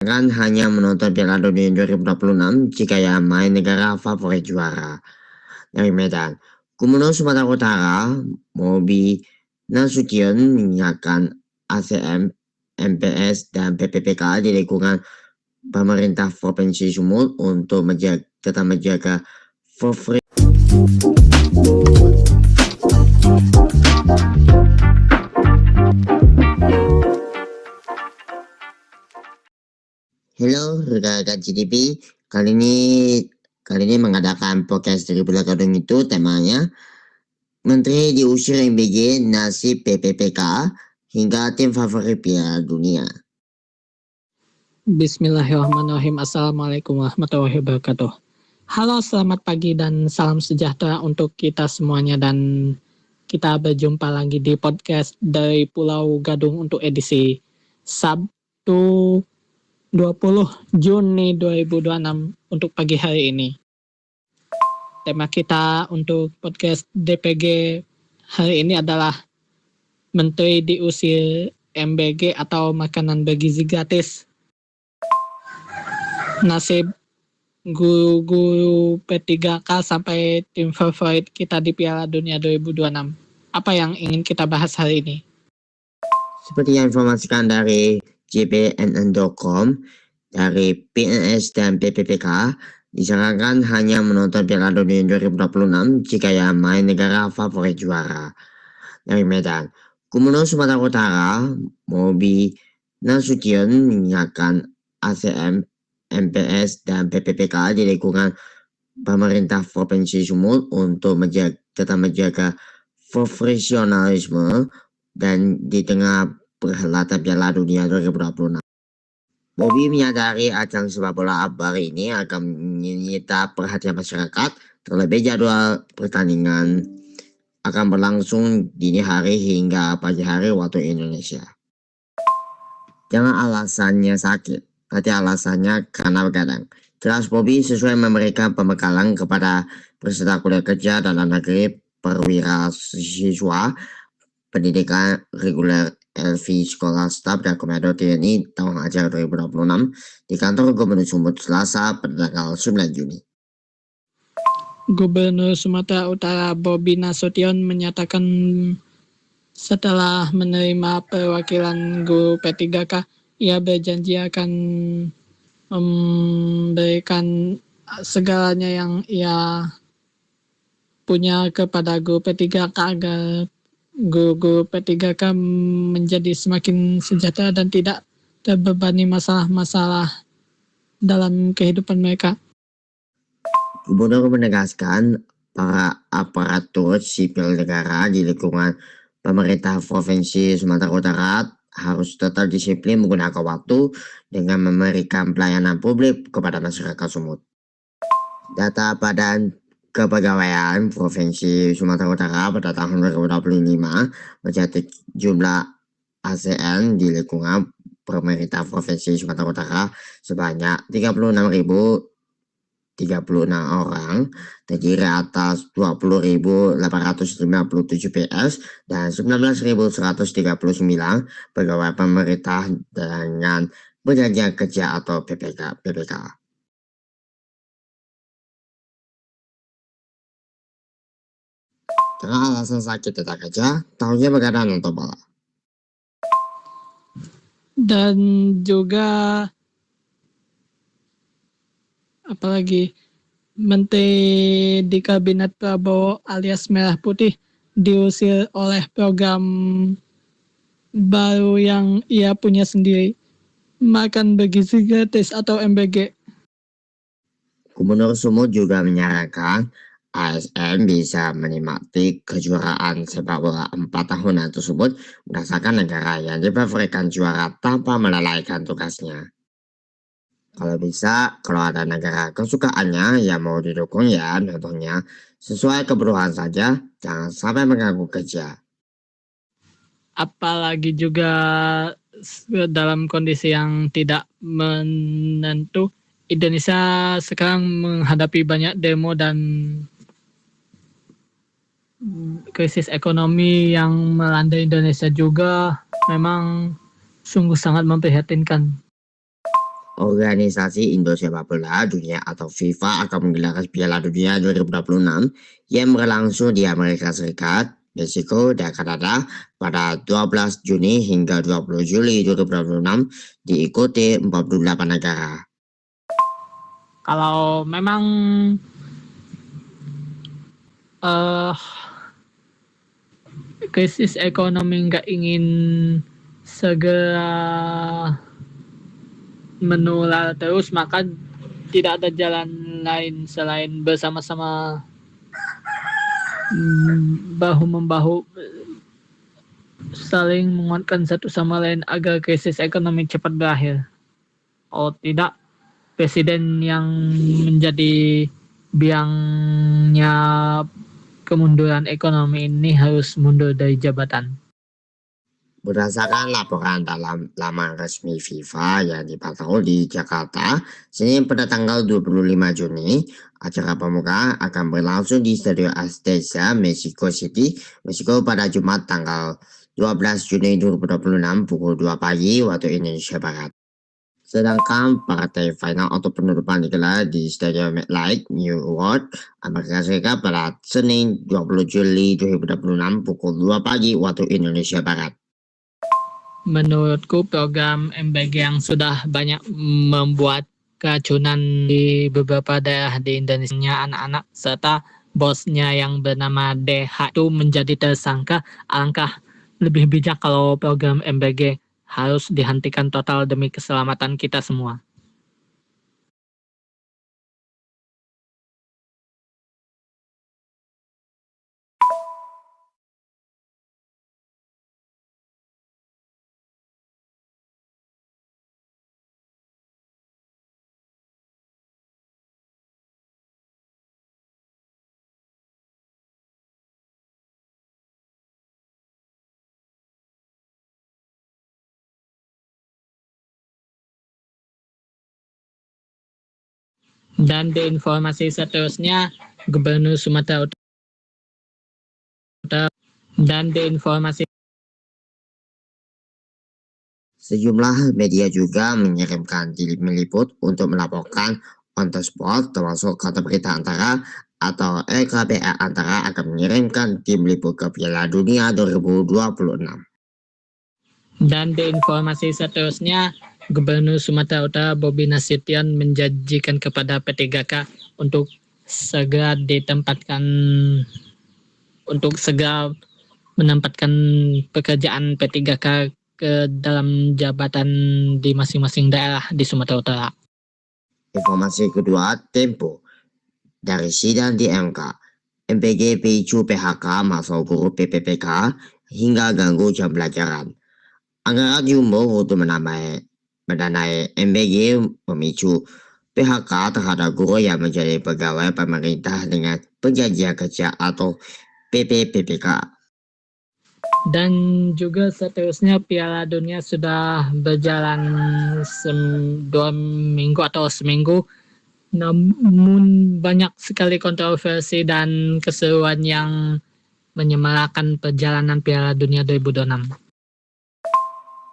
Kan hanya menonton Piala Dunia 2026 jika yang main negara favorit juara. Dari Medan, Gubernur Sumatera Utara, Bobi Nasution mengingatkan ACM, MPS, dan PPPK di lingkungan pemerintah Provinsi Sumut untuk tetap menjaga free. Halo, rekan-rekan GDP. Kali ini mengadakan podcast dari Pulau Gadung itu temanya Menteri diusir MBG, nasib PPPK, hingga tim favorit Piala Dunia. Bismillahirrahmanirrahim. Assalamualaikum warahmatullahi wabarakatuh. Halo, selamat pagi dan salam sejahtera untuk kita semuanya, dan kita berjumpa lagi di podcast dari Pulau Gadung untuk edisi Sabtu 20 Juni 2026 untuk pagi hari ini. Tema kita untuk podcast DPG hari ini adalah Menteri diusir MBG atau makanan bergizi gratis. Nasib guru-guru P3K sampai tim favorit kita di Piala Dunia 2026. Apa yang ingin kita bahas hari ini? Seperti yang informasikan dari jpnn.com, dari PNS dan PPPK disarankan hanya menonton Piala Dunia 2026 jika yang main negara favorit juara. Dari Medan, Gubernur Sumatera Utara, Bobi Nasution mengingatkan ACM, MPS, dan PPPK di lingkungan pemerintah Provinsi Sumut untuk tetap menjaga profesionalisme dan di tengah perhelatan Piala Dunia 2026. Bobi menyadari ajang sepak bola akbar ini akan menyita perhatian masyarakat, terlebih jadwal pertandingan akan berlangsung dini hari hingga pagi hari waktu Indonesia. Jangan alasannya sakit, nanti alasannya karena begadang. Jelas Bobi sesuai memberikan pembekalan kepada peserta kuliah kerja dalam negeri, perwira siswa, pendidikan reguler LV Sekolah Staf dan Komando TNI tahun ajar 2026 di kantor Gubernur Sumut Selasa pada tanggal 9 Juni. Gubernur Sumatera Utara Bobi Nasution menyatakan setelah menerima perwakilan guru P3K, ia berjanji akan memberikan segalanya yang ia punya kepada guru P3K agar guru P3K menjadi semakin sejahtera dan tidak terbebani masalah-masalah dalam kehidupan mereka. Gubernur menegaskan para aparatur sipil negara di lingkungan pemerintah Provinsi Sumatera Utara harus tetap disiplin menggunakan waktu dengan memberikan pelayanan publik kepada masyarakat Sumut. Data Badan Kepegawaian Provinsi Sumatera Utara pada tahun 2025 mencatat jumlah ASN di lingkungan pemerintah Provinsi Sumatera Utara sebanyak 36.036 orang, terdiri atas 20.857 PS dan 19.139 pegawai pemerintah dengan perjanjian kerja atau PPK. Karena alasan sakit tidak kerja, tahunnya begadang nonton bola. Dan juga apalagi Menteri di Kabinet Prabowo alias Merah Putih diusir oleh program baru yang ia punya sendiri, makan bergizi gratis atau MBG. Gubernur Sumut juga menyarankan ASN bisa menikmati kejuaraan sepak bola 4 tahunan tersebut berdasarkan negara yang difavoritkan juara tanpa melalaikan tugasnya. Kalau bisa, kalau ada negara kesukaannya yang mau didukung ya nontonnya sesuai kebutuhan saja, jangan sampai mengganggu kerja. Apalagi juga dalam kondisi yang tidak menentu, Indonesia sekarang menghadapi banyak demo dan krisis ekonomi yang melanda Indonesia juga memang sungguh sangat memprihatinkan. Organisasi Indo Sepak Bola Dunia atau FIFA akan menggelar Piala Dunia 2026 yang berlangsung di Amerika Serikat, Meksiko, dan Kanada pada 12 Juni hingga 20 Juli 2026 diikuti 48 negara. Kalau memang krisis ekonomi nggak ingin segera menular terus, maka tidak ada jalan lain selain bersama-sama bahu-membahu saling menguatkan satu sama lain agar krisis ekonomi cepat berakhir. Oh tidak, presiden yang menjadi biangnya kemunduran ekonomi ini harus mundur dari jabatan. Berdasarkan laporan dalam laman resmi FIFA yang dipantau di Jakarta, Senin pada tanggal 25 Juni, acara pembuka akan berlangsung di Stadion Azteca, Mexico City, Meksiko pada Jumat tanggal 12 Juni 2026 pukul 2 pagi waktu Indonesia Barat. Sedangkan partai final atau penutupan digelar di Stadion MetLife, New York, Amerika Serikat pada Senin 20 Juli 2026 pukul 2 pagi waktu Indonesia Barat. Menurutku program MBG yang sudah banyak membuat keracunan di beberapa daerah di Indonesia, anak-anak serta bosnya yang bernama DH itu menjadi tersangka. Alangkah lebih bijak kalau program MBG harus dihentikan total demi keselamatan kita semua. Dan di informasi seterusnya, Gubernur Sumatera Utara Sejumlah media juga mengirimkan tim meliput untuk melaporkan on the spot, termasuk kata berita antara atau LKPR antara akan mengirimkan tim meliput ke Piala Dunia 2026. Dan di informasi seterusnya, Gubernur Sumatera Utara Bobi Nasution menjanjikan kepada P3K untuk segera menempatkan pekerjaan P3K ke dalam jabatan di masing-masing daerah di Sumatera Utara. Informasi kedua, Tempo. Dari sidang di MK, MBG picu PHK masuk guru PPPK hingga ganggu jam pelajaran. Anggaran diumumkan untuk mendanai MBG memicu PHK terhadap guru yang menjadi pegawai pemerintah dengan perjanjian kerja atau PPPK. Dan juga seterusnya Piala Dunia sudah berjalan 2 minggu atau seminggu, namun banyak sekali kontroversi dan keseruan yang menyemarakan perjalanan Piala Dunia 2026.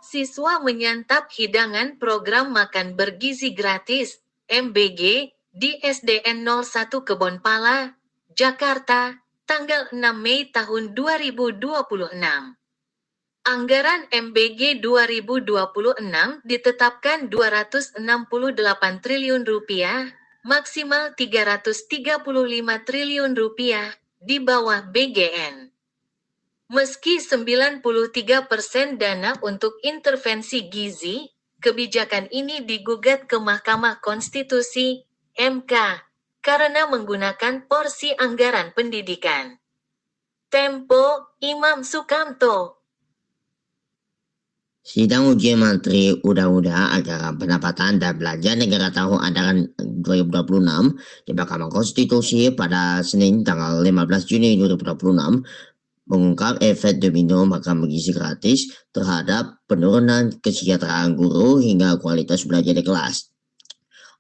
Siswa menyantap hidangan program makan bergizi gratis, MBG, di SDN 01 Kebonpala, Jakarta, tanggal 6 Mei tahun 2026. Anggaran MBG 2026 ditetapkan Rp268 triliun, maksimal Rp335 triliun di bawah BGN. Meski 93% dana untuk intervensi gizi, kebijakan ini digugat ke Mahkamah Konstitusi, MK, karena menggunakan porsi anggaran pendidikan. Tempo, Imam Sukamto. Sidang uji Menteri Undang-Undang Anggaran Pendapatan dan Belanja Negara Tahun Anggaran 2026 di Mahkamah Konstitusi pada Senin tanggal 15 Juni 2026 mengungkap efek domino makan bergizi gratis terhadap penurunan kesejahteraan guru hingga kualitas belajar di kelas.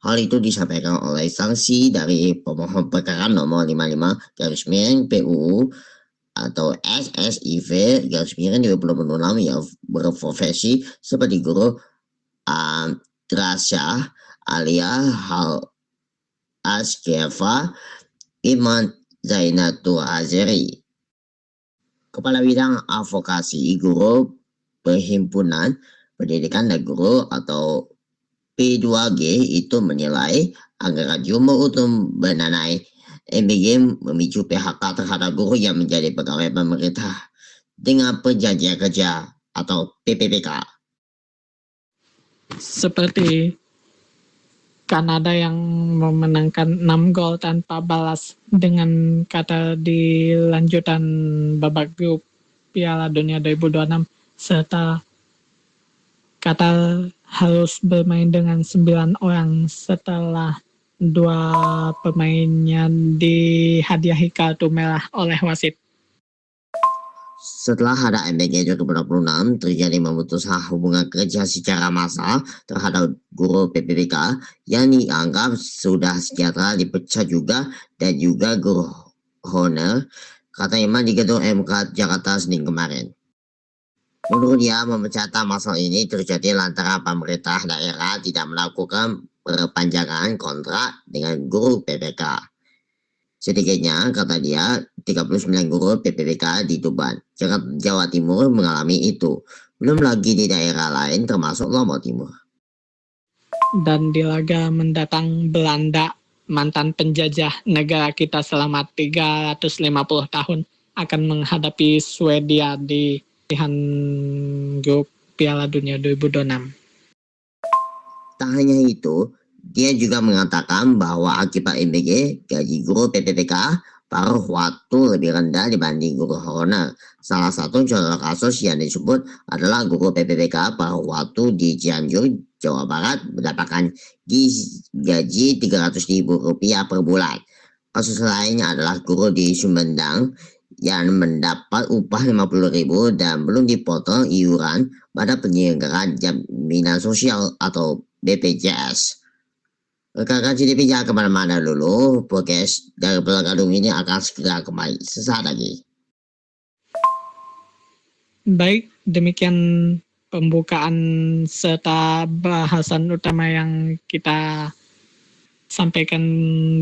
Hal itu disampaikan oleh sanksi dari pemohon perkara nomor 55 PUU atau SSIV 2026 yang berprofesi seperti guru Drasyah Alia Hal Askefa Iman Zainatul Azeri. Kepala Bidang Advokasi Guru Perhimpunan Pendidikan dan Guru atau P2G itu menilai anggaran jumlah untuk mendanai MBG memicu PHK terhadap guru yang menjadi pegawai pemerintah dengan perjanjian kerja atau PPPK. Seperti Kanada yang memenangkan 6 gol tanpa balas dengan kata di lanjutan babak grup Piala Dunia 2026 serta Qatar harus bermain dengan 9 orang setelah 2 pemainnya dihadiahi kartu merah oleh wasit. Setelah ada MBG 2026 terjadi memutuskan hubungan kerja secara massal terhadap guru PPPK yang dianggap sudah sejahtera dipecat juga dan juga guru honor, kata Iman di gedung MK Jakarta Senin kemarin. Menurut dia, pemecatan massal ini terjadi lantaran pemerintah daerah tidak melakukan perpanjangan kontrak dengan guru PPK. Sedikitnya, kata dia, 39 guru PPPK di Tuban, Jawa Timur mengalami itu. Belum lagi di daerah lain termasuk Lombok Timur. Dan di laga mendatang Belanda, mantan penjajah negara kita selama 350 tahun, akan menghadapi Swedia di pilihan grup Piala Dunia 2026. Tak hanya itu, dia juga mengatakan bahwa akibat MBG, gaji guru PPPK paruh waktu lebih rendah dibanding guru honor. Salah satu contoh kasus yang disebut adalah guru PPPK paruh waktu di Cianjur, Jawa Barat mendapatkan gaji Rp300.000 per bulan. Kasus lainnya adalah guru di Sumedang yang mendapat upah Rp50.000 dan belum dipotong iuran pada penyelenggaraan jaminan sosial atau BPJS. Rekan-rekan CDP jangan kemana-mana dulu, podcast dari Pulau Gadung ini akan segera kembali sesaat lagi. Baik, demikian pembukaan serta bahasan utama yang kita sampaikan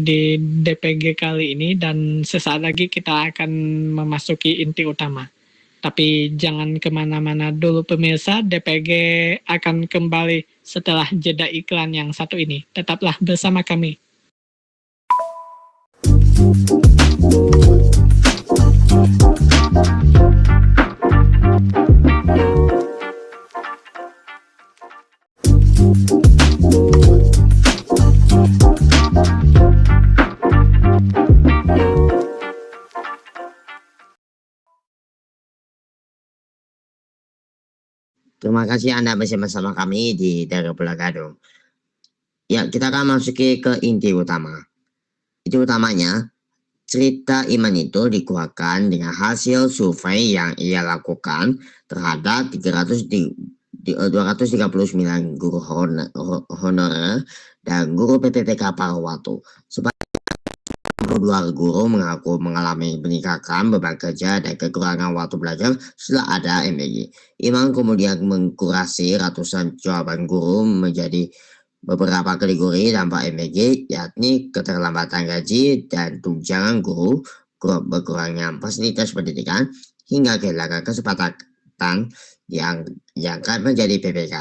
di DPG kali ini, dan sesaat lagi kita akan memasuki inti utama. Tapi jangan kemana-mana dulu pemirsa, DPG akan kembali setelah jeda iklan yang satu ini. Tetaplah bersama kami. Terima kasih Anda bersama kami di Daerah Pulau Gadung. Ya, kita akan masuki ke inti utama. Inti utamanya, cerita Iman itu dikuatkan dengan hasil survei yang ia lakukan terhadap 239 guru honorer dan guru PPPK paruh waktu. 22 guru mengaku mengalami peningkatan beban kerja dan kekurangan waktu belajar setelah ada MBG. Iman kemudian mengkurasi ratusan jawaban guru menjadi beberapa kategori dampak MBG, yakni keterlambatan gaji dan tunjangan guru, berkurangnya fasilitas pendidikan, hingga kehilangan kesempatan yang akan menjadi PPK.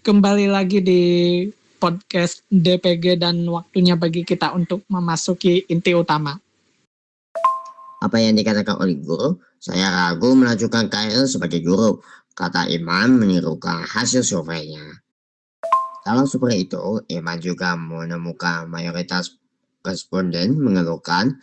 Kembali lagi di podcast DPG dan waktunya bagi kita untuk memasuki inti utama. Apa yang dikatakan oleh guru, saya ragu melanjutkan karir sebagai guru, kata Iman menirukan hasil surveinya. Dalam survei itu, Iman juga menemukan mayoritas responden mengeluhkan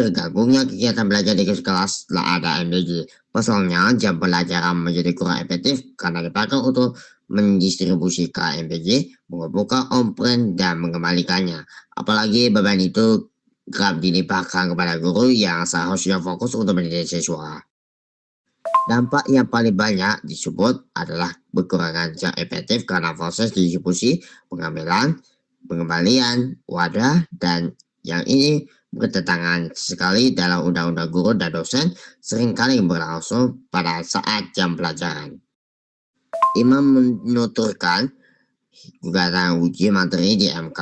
tergabungnya kegiatan belajar di kelas setelah ada MBG. Pasalnya, jam pelajaran menjadi kurang efektif karena dipakai untuk mendistribusikan MBG, mengumpulkan on-print dan mengembalikannya. Apalagi beban itu kerap dilimpahkan kepada guru yang seharusnya fokus untuk mendidik siswa. Dampak yang paling banyak disebut adalah berkurangan jam efektif karena proses distribusi, pengambilan, pengembalian, wadah, dan yang ini bertentangan sekali dalam Undang-Undang Guru dan Dosen seringkali berlangsung pada saat jam pelajaran. Imam menuturkan gugatan uji materi di MK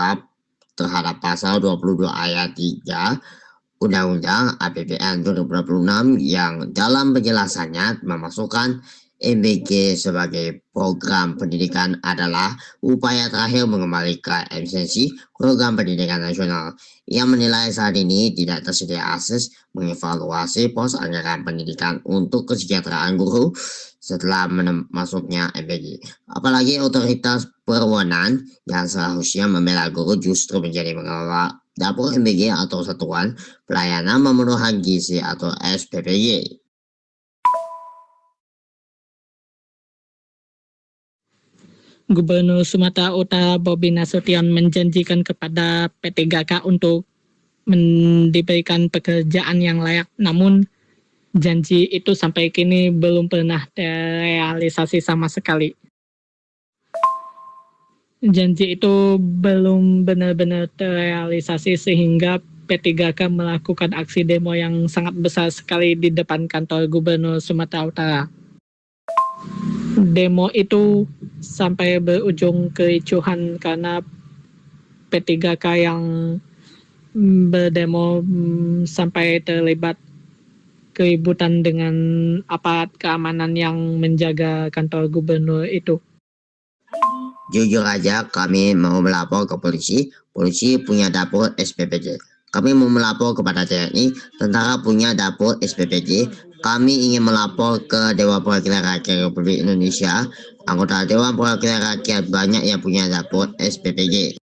terhadap pasal 22 ayat 3 Undang-Undang APBN 2026 yang dalam penjelasannya memasukkan MBG sebagai program pendidikan adalah upaya terakhir mengembalikan esensi program pendidikan nasional. Ia menilai saat ini tidak tersedia akses mengevaluasi pos anggaran pendidikan untuk kesejahteraan guru setelah masuknya MBG. Apalagi otoritas berwenang yang seharusnya membela guru justru menjadi mengelola dapur MBG atau Satuan Pelayanan Pemenuhan Gizi atau SPPG. Gubernur Sumatera Utara Bobi Nasution menjanjikan kepada P3K untuk diberikan pekerjaan yang layak, namun janji itu sampai kini belum pernah terrealisasi sama sekali. Janji itu belum benar-benar terrealisasi sehingga P3K melakukan aksi demo yang sangat besar sekali di depan kantor Gubernur Sumatera Utara. Demo itu sampai berujung kericuhan karena P3K yang berdemo sampai terlibat keributan dengan aparat keamanan yang menjaga kantor gubernur itu. Jujur aja kami mau melapor ke polisi punya dapur SPPJ. Kami mau melapor kepada TNI, tentara punya dapur SPPJ. Kami ingin melapor ke Dewan Perwakilan Rakyat Republik Indonesia. Anggota Dewan Perwakilan Rakyat banyak yang punya dapur SPPJ.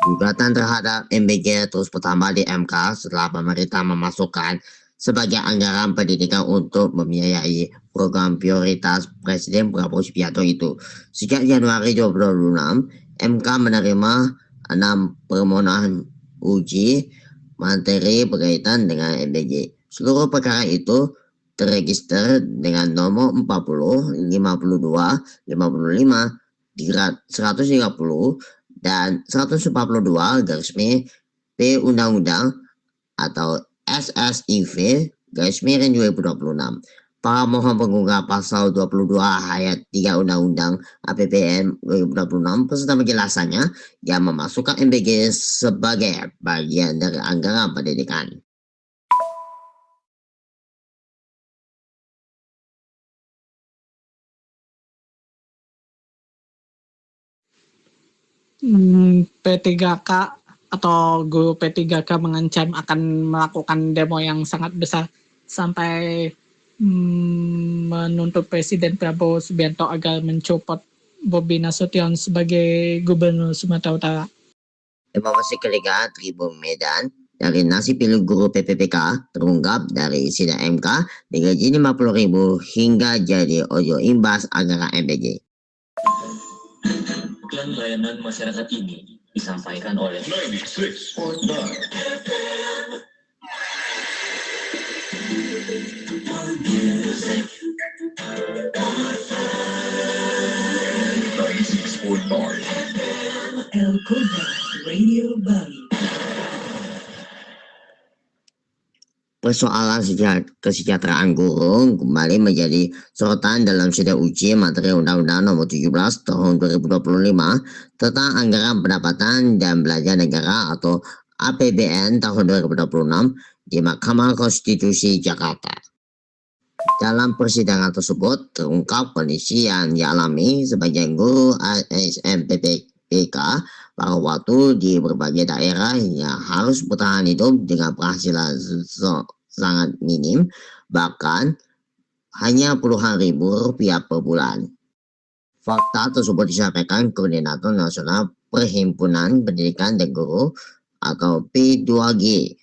Gugatan terhadap MBG terus bertambah di MK setelah pemerintah memasukkan sebagai anggaran pendidikan untuk membiayai program prioritas Presiden Prabowo Subianto itu. Sejak Januari 2026, MK menerima 6 permohonan uji materi berkaitan dengan MBG. Seluruh perkara itu terregister dengan nomor 40, 52, 55, 130, dan 142 garis miring P Undang-Undang atau SSIV garis miring 2026. Para mohon penggugah pasal 22 ayat 3 Undang-Undang APBN 2026 beserta penjelasannya yang memasukkan MBG sebagai bagian dari anggaran pendidikan. P3K atau guru P3K mengancam akan melakukan demo yang sangat besar sampai menuntut Presiden Prabowo Subianto agar mencopot Bobi Nasution sebagai Gubernur Sumatera Utara. Informasi kelegaan Tribun Medan dari nasib pilu guru PPPK terungkap dari sidang MK digaji 50.000 hingga jadi ojo imbas anggaran MBG. Iklan layanan masyarakat ini disampaikan oleh 96.9 El Koda Radio Bali. Persoalan kesejahteraan guru kembali menjadi sorotan dalam sidang uji materi Undang-Undang Nomor 17 Tahun 2025 tentang Anggaran Pendapatan dan Belanja Negara atau APBN tahun 2026 di Mahkamah Konstitusi Jakarta. Dalam persidangan tersebut terungkap kondisi yang dialami sebagian guru ASN PPPK pada waktu di berbagai daerah yang harus bertahan hidup dengan penghasilan sangat minim, bahkan hanya puluhan ribu rupiah per bulan. Fakta tersebut disampaikan Koordinator Nasional Perhimpunan Pendidikan dan Guru atau P2G,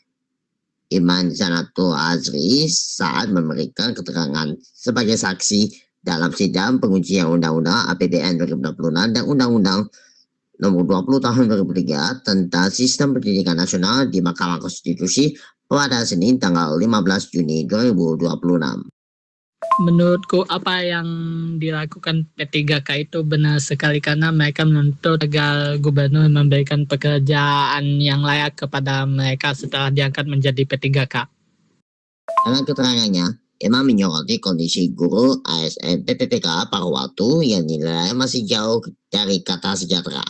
Iman Zanatul Azri, saat memberikan keterangan sebagai saksi dalam sidang pengujian Undang-Undang APBN 2026 dan Undang-Undang Nomor 20 Tahun 2003 tentang Sistem Pendidikan Nasional di Mahkamah Konstitusi pada Senin tanggal 15 Juni 2026. Menurutku apa yang dilakukan P3K itu benar sekali karena mereka menuntut agar gubernur memberikan pekerjaan yang layak kepada mereka setelah diangkat menjadi P3K. Dalam keterangannya, Imam menyoroti kondisi guru ASN PPPK Paruwatu yang nilainya masih jauh dari kata sejahtera.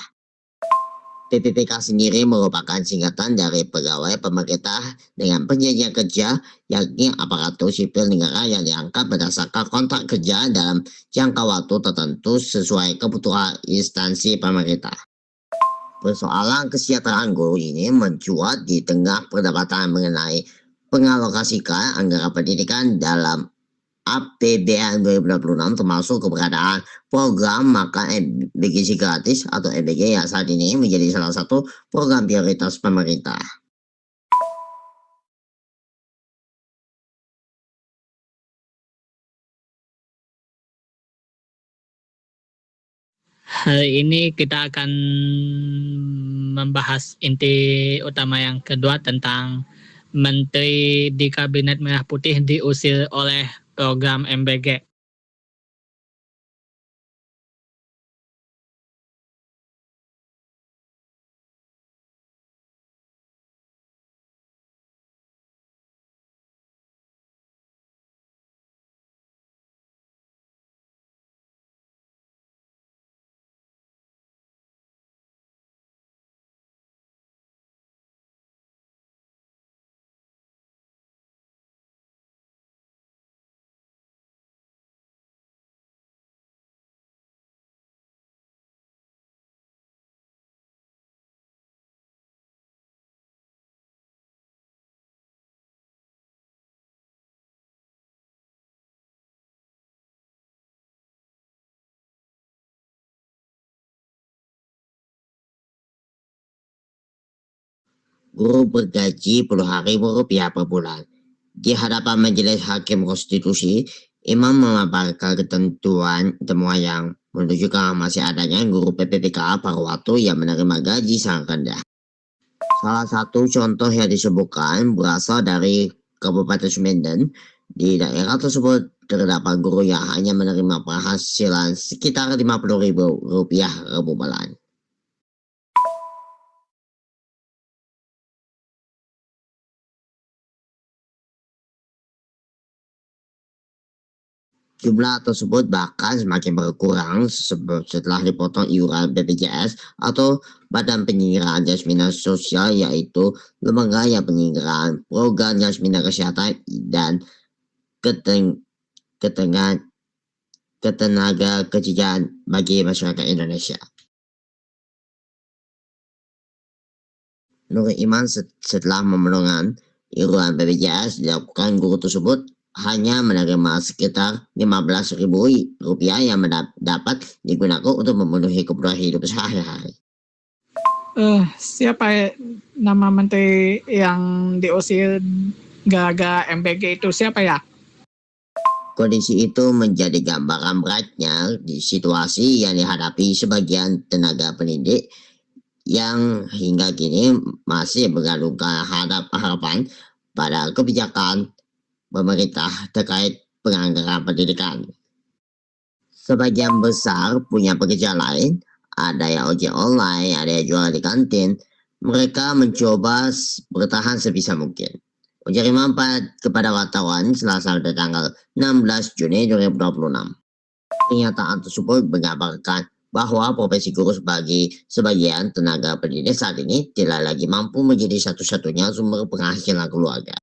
PPPK sendiri merupakan singkatan dari pegawai pemerintah dengan perjanjian kerja, yakni aparatur sipil negara yang diangkat berdasarkan kontrak kerja dalam jangka waktu tertentu sesuai kebutuhan instansi pemerintah. Persoalan kesejahteraan guru ini mencuat di tengah perdebatan mengenai pengalokasikan anggaran pendidikan dalam APBN 2026 termasuk keberadaan program makan bergizi gratis atau MBG yang saat ini menjadi salah satu program prioritas pemerintah. Hari ini kita akan membahas inti utama yang kedua tentang Menteri di Kabinet Merah Putih diusir oleh program MBG. Guru bergaji Rp10.000 per bulan. Di hadapan Majelis Hakim Konstitusi, Imam memaparkan ketentuan temuan yang menunjukkan masih adanya guru PPPK Paruwatu yang menerima gaji sangat rendah. Salah satu contoh yang disebutkan berasal dari Kabupaten Sumedang. Di daerah tersebut terdapat guru yang hanya menerima penghasilan sekitar Rp50.000 per bulan. Jumlah tersebut bahkan semakin berkurang setelah dipotong iuran BPJS atau Badan Penyelenggaraan Jaminan Sosial, yaitu lembaga yang penyelenggaraan program jaminan kesehatan dan ketenaga kerjaan bagi masyarakat Indonesia. Menurut Iman, setelah pemenuhan iuran BPJS dilakukan, guru tersebut hanya menerima sekitar Rp15.000 yang dapat digunakan untuk memenuhi kebutuhan hidup sehari-hari. Siapa nama menteri yang diusir gara-gara MBG itu, siapa ya? Kondisi itu menjadi gambaran beratnya di situasi yang dihadapi sebagian tenaga pendidik yang hingga kini masih mengandungkan harapan pada kebijakan pemerintah terkait penganggaran pendidikan. Sebagian besar punya pekerjaan lain, ada yang ojek online, ada yang jual di kantin. Mereka mencoba bertahan sebisa mungkin. Ujar Imam kepada wartawan Selasa tanggal 16 Juni 2026. Pernyataan tersebut mengabarkan bahwa profesi guru sebagai sebagian tenaga pendidik saat ini tidak lagi mampu menjadi satu-satunya sumber penghasilan keluarga.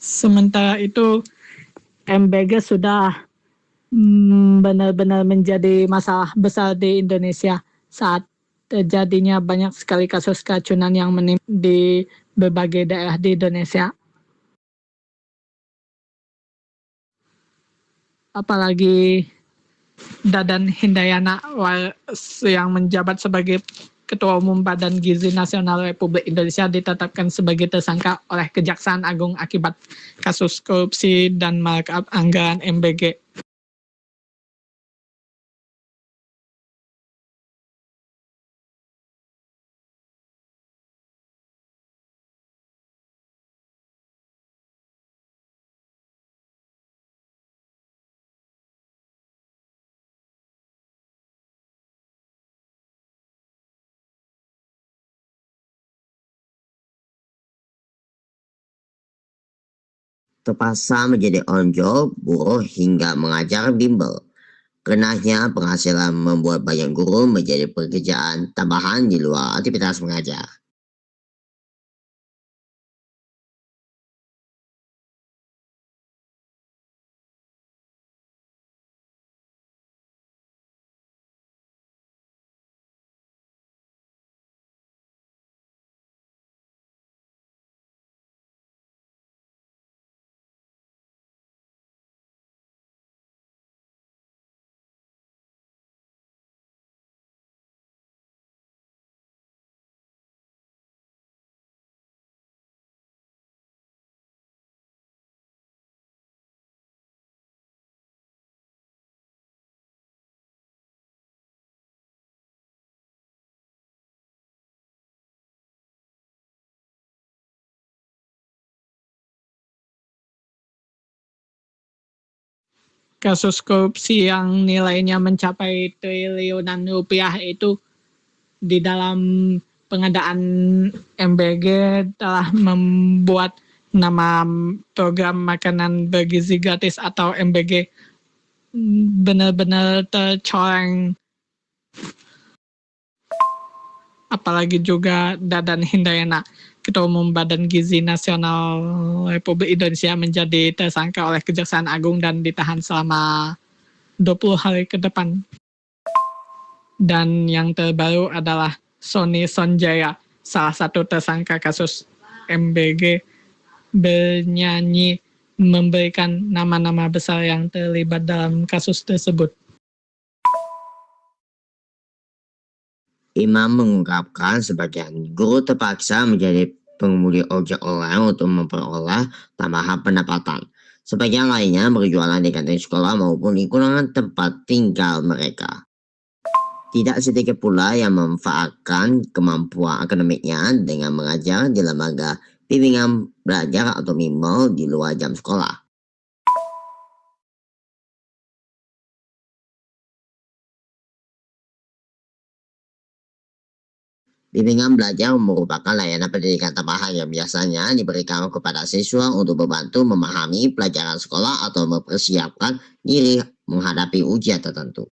Sementara itu MBG sudah benar-benar menjadi masalah besar di Indonesia saat terjadinya banyak sekali kasus keracunan yang menimpa di berbagai daerah di Indonesia. apalagi Dadan Hindayana yang menjabat sebagai Ketua Umum Badan Gizi Nasional Republik Indonesia ditetapkan sebagai tersangka oleh Kejaksaan Agung akibat kasus korupsi dan markup anggaran MBG. Terpaksa menjadi onjol, buruh hingga mengajar bimbel. Kenanya penghasilan membuat banyak guru menjadi pekerjaan tambahan di luar aktivitas mengajar. Kasus korupsi yang nilainya mencapai triliunan rupiah itu di dalam pengadaan MBG telah membuat nama program makanan bergizi gratis atau MBG benar-benar tercoreng. Apalagi juga Dadan Hindayana, Ketua Umum Badan Gizi Nasional Republik Indonesia menjadi tersangka oleh Kejaksaan Agung dan ditahan selama 20 hari ke depan. Dan yang terbaru adalah Sony Sonjaya, salah satu tersangka kasus MBG, bernyanyi memberikan nama-nama besar yang terlibat dalam kasus tersebut. Imam mengungkapkan sebagian guru terpaksa menjadi pengemudi ojek online untuk memperoleh tambahan pendapatan. Sebagian lainnya berjualan di kantin sekolah maupun lingkungan tempat tinggal mereka. Tidak sedikit pula yang memanfaatkan kemampuan akademiknya dengan mengajar di lembaga bimbingan belajar atau bimbel di luar jam sekolah. Bimbingan belajar merupakan layanan pendidikan tambahan yang biasanya diberikan kepada siswa untuk membantu memahami pelajaran sekolah atau mempersiapkan diri menghadapi ujian tertentu.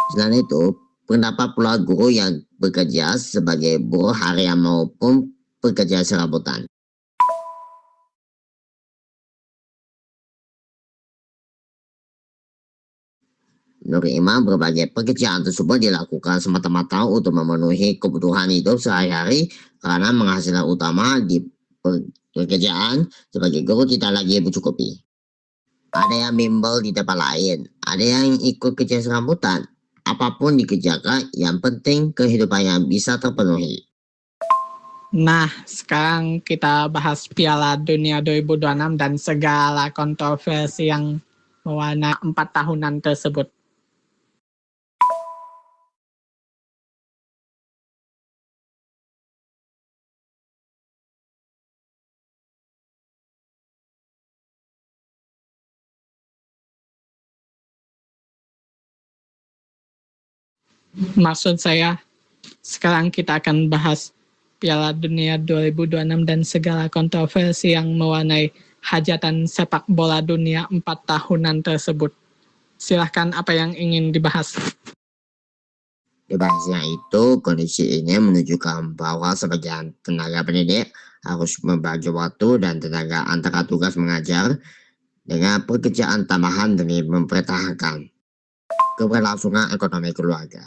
Selain itu, terdapat pula guru yang bekerja sebagai buruh harian maupun pekerja serabutan. Menurut Imam, berbagai pekerjaan tersebut dilakukan semata-mata untuk memenuhi kebutuhan hidup sehari-hari karena penghasilan utama di pekerjaan sebagai guru tidak lagi mencukupi. Ada yang bimbel di tempat lain, ada yang ikut kerja serabutan. Apapun dikerjakan, yang penting kehidupannya bisa terpenuhi. Nah, sekarang kita bahas Piala Dunia 2026 dan segala kontroversi yang mewarnai 4 tahunan tersebut. Maksud saya, sekarang kita akan bahas Piala Dunia 2026 dan segala kontroversi yang mewarnai hajatan sepak bola dunia 4 tahunan tersebut. Silahkan, apa yang ingin dibahas? Dibahasnya itu, kondisi ini menunjukkan bahwa sebagian tenaga pendidik harus membagi waktu dan tenaga antara tugas mengajar dengan pekerjaan tambahan demi mempertahankan keberlangsungan ekonomi keluarga.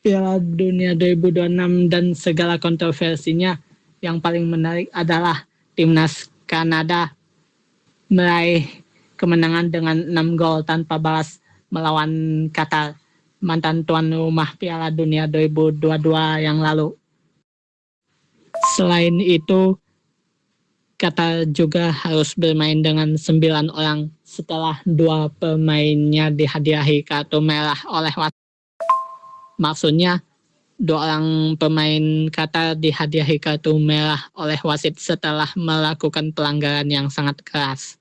Piala Dunia 2026 dan segala kontroversinya, yang paling menarik adalah timnas Kanada meraih kemenangan dengan 6 gol tanpa balas melawan Qatar, mantan tuan rumah Piala Dunia 2022 yang lalu. Selain itu, Qatar juga harus bermain dengan 9 orang setelah 2 pemainnya dihadiahi kartu merah oleh wasit. Maksudnya, 2 orang pemain Qatar dihadiahi kartu merah oleh wasit setelah melakukan pelanggaran yang sangat keras.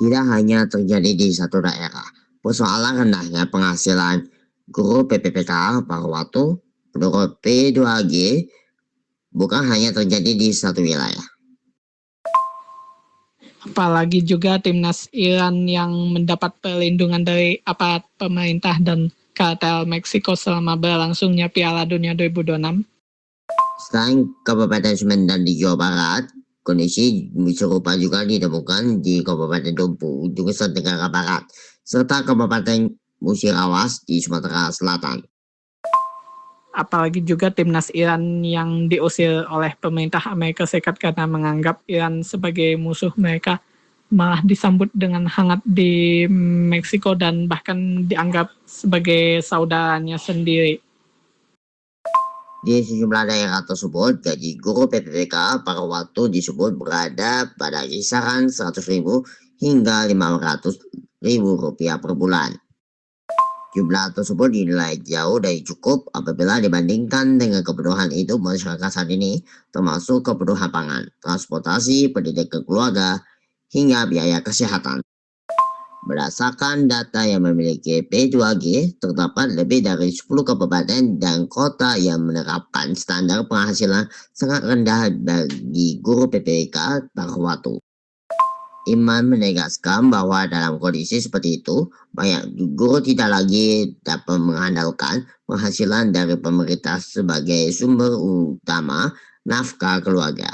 Tidak hanya terjadi di satu daerah, persoalan rendahnya penghasilan guru PPPK paruh waktu menurut P2G bukan hanya terjadi di satu wilayah. Apalagi juga timnas Iran yang mendapat perlindungan dari aparat pemerintah dan kartel Meksiko selama berlangsungnya Piala Dunia 2026. Selain Kabupaten Sumedang di Jawa Barat, kondisi serupa juga ditemukan di Kabupaten Dompu di Nusa Tenggara Barat, serta Kabupaten Musirawas di Sumatera Selatan. Apalagi juga timnas Iran yang diusir oleh pemerintah Amerika Serikat karena menganggap Iran sebagai musuh mereka, malah disambut dengan hangat di Meksiko dan bahkan dianggap sebagai saudaranya sendiri. Di sejumlah daerah tersebut, gaji guru PPPK paruh waktu disebut berada pada kisaran 100.000 hingga 500.000 rupiah per bulan. Jumlah tersebut dinilai jauh dari cukup apabila dibandingkan dengan kebutuhan hidup masyarakat saat ini, termasuk kebutuhan pangan, transportasi, pendidikan keluarga, hingga biaya kesehatan. Berdasarkan data yang memiliki P2G, terdapat lebih dari 10 kabupaten dan kota yang menerapkan standar penghasilan sangat rendah bagi guru PPK paruh waktu. Iman menegaskan bahwa dalam kondisi seperti itu, banyak guru tidak lagi dapat mengandalkan penghasilan dari pemerintah sebagai sumber utama nafkah keluarga.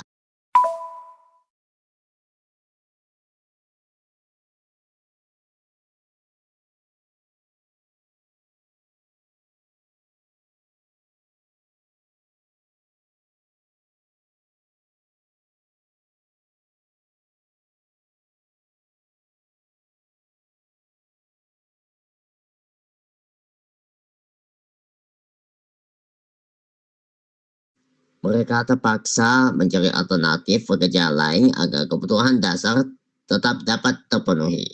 Mereka terpaksa mencari alternatif pekerjaan lain agar kebutuhan dasar tetap dapat terpenuhi.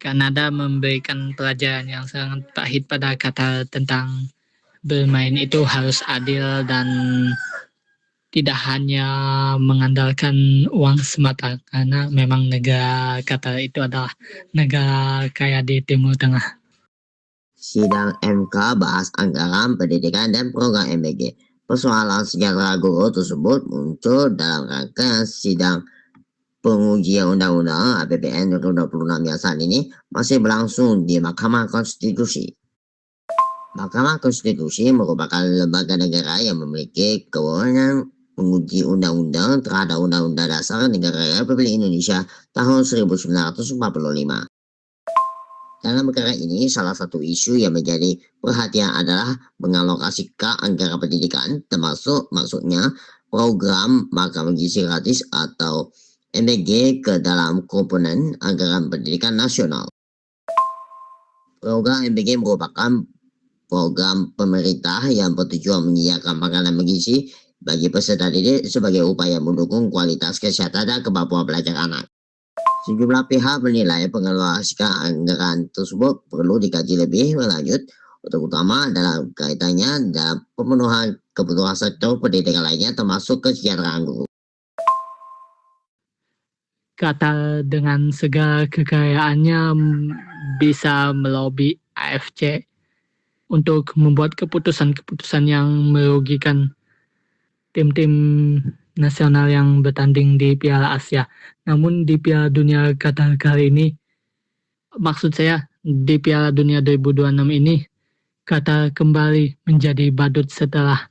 Kanada memberikan pelajaran yang sangat pahit pada Qatar tentang bermain itu harus adil dan tidak hanya mengandalkan uang semata, karena memang negara Qatar itu adalah negara kaya di Timur Tengah. Sidang MK bahas anggaran pendidikan dan program MBG. Persoalan sejahtera guru tersebut muncul dalam rangkaian sidang pengujian Undang-Undang APBN 2026 yang saat ini masih berlangsung di Mahkamah Konstitusi. Mahkamah Konstitusi merupakan lembaga negara yang memiliki kewenangan menguji undang-undang terhadap Undang-Undang Dasar Negara Republik Indonesia tahun 1945. Dalam perkara ini, salah satu isu yang menjadi perhatian adalah mengalokasikan anggaran pendidikan, termasuk maksudnya program makan gizi gratis atau MBG ke dalam komponen anggaran pendidikan nasional. Program MBG merupakan program pemerintah yang bertujuan menyediakan makanan bergizi bagi peserta didik sebagai upaya mendukung kualitas kesehatan dan kemampuan belajar anak. Sejumlah pihak menilai pengalokasian anggaran tersebut perlu dikaji lebih lanjut, terutama dalam kaitannya dalam pemenuhan kebutuhan sektor pendidikan lainnya termasuk kesejahteraan guru. Qatar dengan segala kekayaannya bisa melobi AFC untuk membuat keputusan-keputusan yang merugikan tim-tim nasional yang bertanding di Piala Asia. Namun di Piala Dunia Qatar kali ini, maksud saya di Piala Dunia 2026 ini, Qatar kembali menjadi badut setelah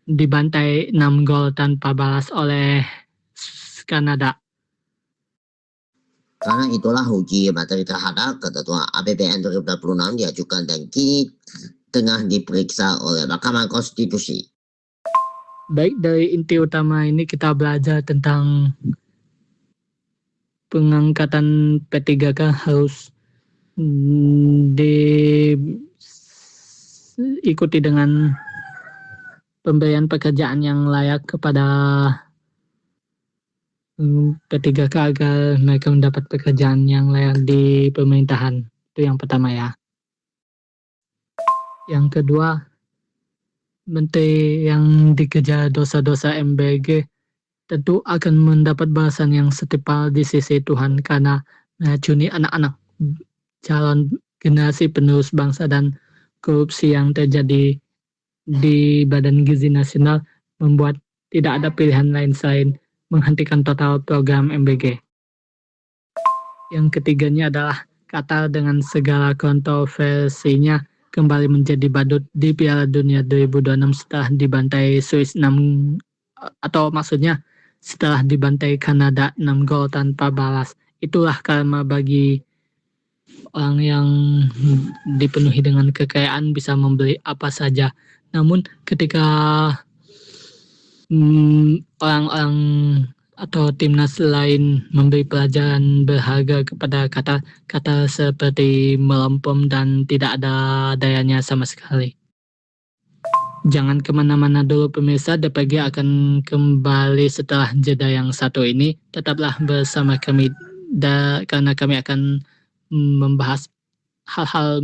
dibantai 6 gol tanpa balas oleh Kanada. Karena itulah uji materi terhadap ketentuan APBN 2026 diajukan dan kini tengah diperiksa oleh Mahkamah Konstitusi. Baik, dari inti utama ini kita belajar tentang pengangkatan P3K harus diikuti dengan pemberian pekerjaan yang layak kepada P3K agar mereka mendapat pekerjaan yang layak di pemerintahan. Itu yang pertama ya. Yang kedua, menteri yang dikejar dosa-dosa MBG tentu akan mendapat balasan yang setimpal di sisi Tuhan karena meracuni anak-anak calon generasi penerus bangsa, dan korupsi yang terjadi di Badan Gizi Nasional membuat tidak ada pilihan lain selain menghentikan total program MBG. Yang ketiganya adalah Qatar dengan segala kontroversinya kembali menjadi badut di Piala Dunia 2026 setelah dibantai Swiss 6, atau maksudnya setelah dibantai Kanada 6 gol tanpa balas. Itulah karma bagi orang yang dipenuhi dengan kekayaan bisa membeli apa saja. Namun ketika orang-orang atau timnas lain memberi pelajaran berharga kepada kata seperti melempem dan tidak ada dayanya sama sekali. Jangan kemana-mana dulu pemirsa, DPG akan kembali setelah jeda yang satu ini. Tetaplah bersama kami karena kami akan membahas hal-hal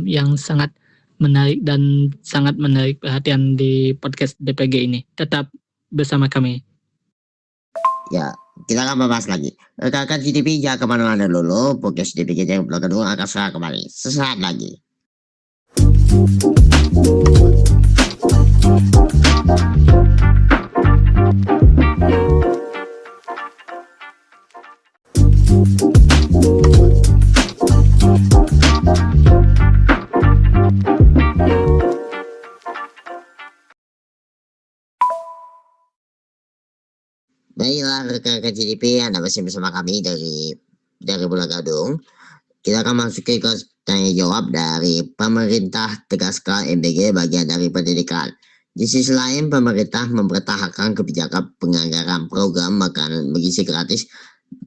yang sangat menarik dan sangat menarik perhatian di podcast DPG ini. Tetap bersama kami. Ya, kita akan membahas lagi. Rekan-rekan GDP jangan kemana-mana dulu. Podcast DPG yang belakang kedua akan segera kembali sesaat lagi. Baiklah rekan-rekan GDP, Anda masih bersama kami dari Pulau Gadung. Kita akan masuk ke tanya jawab dari pemerintah tegaskan MBG bagian dari pendidikan. Di sisi lain, pemerintah mempertahankan kebijakan penganggaran program makanan bergizi gratis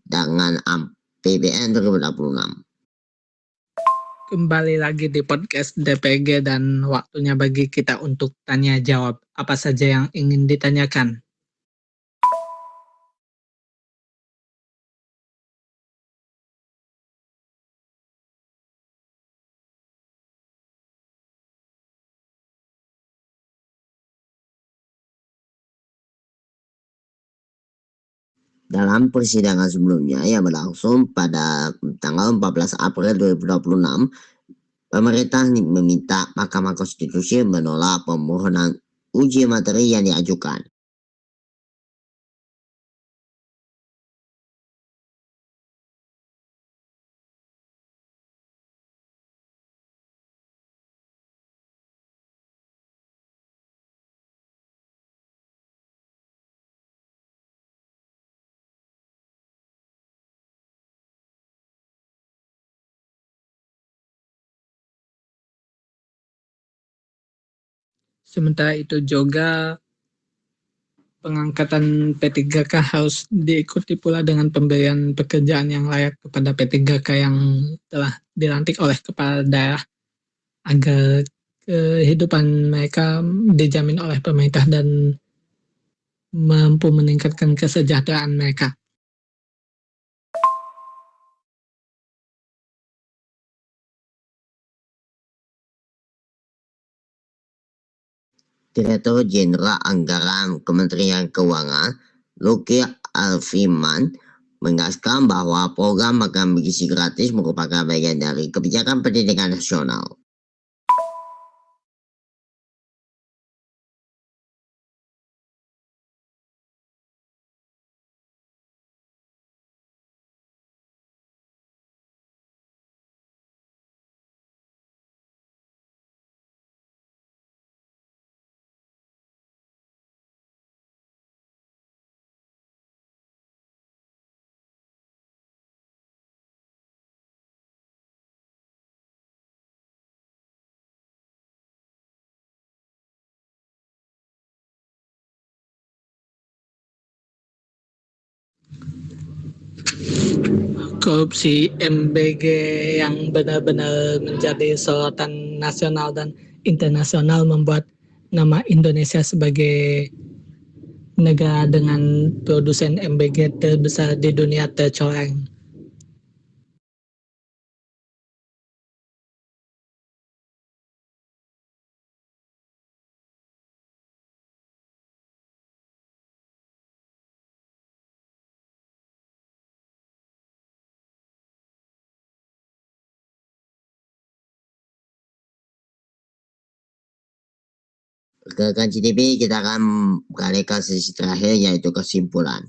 dengan APBN 2026. Kembali lagi di podcast DPG dan waktunya bagi kita untuk tanya jawab. Apa saja yang ingin ditanyakan? Dalam persidangan sebelumnya yang berlangsung pada tanggal 14 April 2026, pemerintah meminta Mahkamah Konstitusi menolak permohonan uji materi yang diajukan. Sementara itu juga pengangkatan P3K harus diikuti pula dengan pemberian pekerjaan yang layak kepada P3K yang telah dilantik oleh kepala daerah agar kehidupan mereka dijamin oleh pemerintah dan mampu meningkatkan kesejahteraan mereka. Direktur Jenderal Anggaran Kementerian Keuangan, Luki Alfiman, menegaskan bahwa program makan bergizi gratis merupakan bagian dari kebijakan pendidikan nasional. Korupsi MBG yang benar-benar menjadi sorotan nasional dan internasional membuat nama Indonesia sebagai negara dengan produsen MBG terbesar di dunia tercoreng. Rekan GDP, kita akan beralih ke sesi terakhir, yaitu kesimpulan.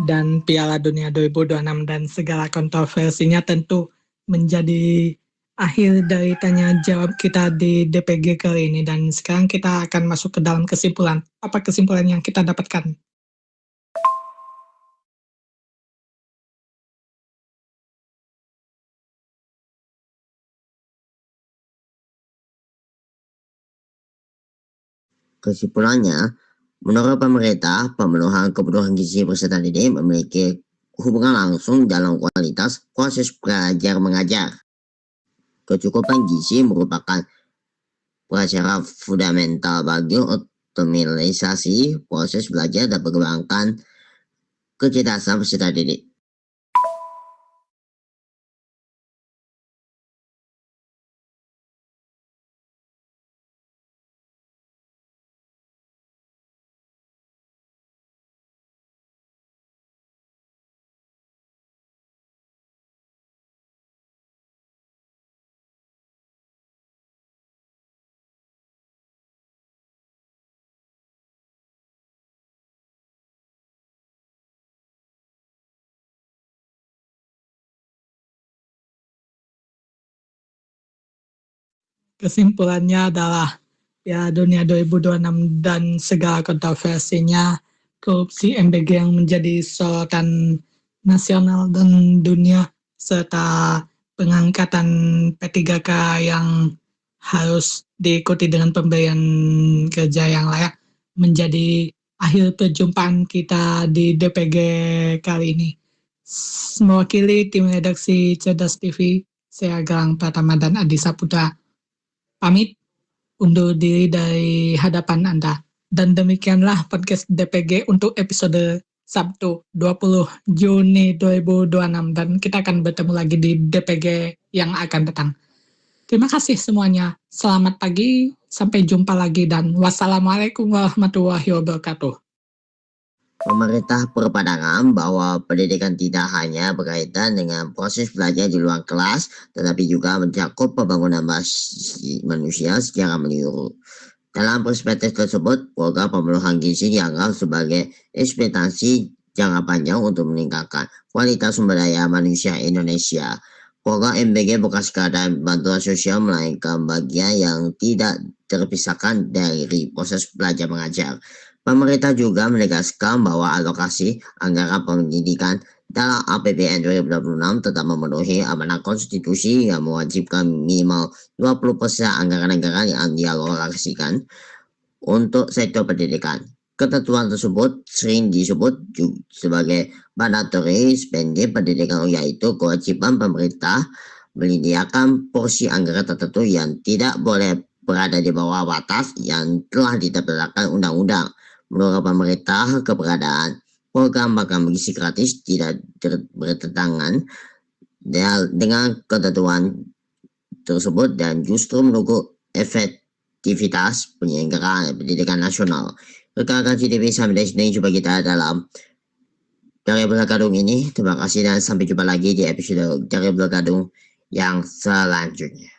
Dan Piala Dunia 2026 dan segala kontroversinya tentu menjadi akhir dari tanya jawab kita di DPG kali ini. Dan sekarang kita akan masuk ke dalam kesimpulan. Apa kesimpulan yang kita dapatkan? Kesimpulannya, menurut pemerintah, pemenuhan kebutuhan gizi peserta didik memiliki hubungan langsung dalam kualitas proses belajar mengajar. Kecukupan gizi merupakan prasyarat fundamental bagi optimalisasi proses belajar dan perkembangan kecerdasan peserta didik. Kesimpulannya adalah Piala Dunia 2026 dan segala kontroversinya, korupsi MBG yang menjadi sorotan nasional dan dunia, serta pengangkatan P3K yang harus diikuti dengan pemberian kerja yang layak menjadi akhir perjumpaan kita di DPG kali ini. Mewakili tim redaksi Cerdas TV, saya Galang Pratama dan Adi Saputra pamit undur diri dari hadapan Anda. Dan demikianlah podcast DPG untuk episode Sabtu 20 Juni 2026. Dan kita akan bertemu lagi di DPG yang akan datang. Terima kasih semuanya. Selamat pagi, sampai jumpa lagi, dan wassalamualaikum warahmatullahi wabarakatuh. Pemerintah berpandangan bahwa pendidikan tidak hanya berkaitan dengan proses belajar di luar kelas, tetapi juga mencakup pembangunan manusia secara menyeluruh. Dalam perspektif tersebut, program pemenuhan gizi dianggap sebagai ekspektasi jangka panjang untuk meningkatkan kualitas sumber daya manusia Indonesia. Program MBG bukan sekadar bantuan sosial, melainkan bagian yang tidak terpisahkan dari proses belajar mengajar. Pemerintah juga menegaskan bahwa alokasi anggaran pendidikan dalam APBN 2026 tetap memenuhi amanat konstitusi yang mewajibkan minimal 20% anggaran-anggaran yang dialokasikan untuk sektor pendidikan. Ketentuan tersebut sering disebut sebagai mandatory spending pendidikan, yaitu kewajiban pemerintah menyediakan porsi anggaran tertentu yang tidak boleh berada di bawah batas yang telah ditetapkan undang-undang. Menurut pemerintah, keberadaan program makan bergizi gratis tidak bertentangan dengan ketentuan tersebut dan justru mendukung efektivitas penyelenggaraan pendidikan nasional. Rekan-rekan CTV, sampai di sini jumpa kita dalam Dari Bulan Gadung ini. Terima kasih dan sampai jumpa lagi di episode Dari Bulan Gadung yang selanjutnya.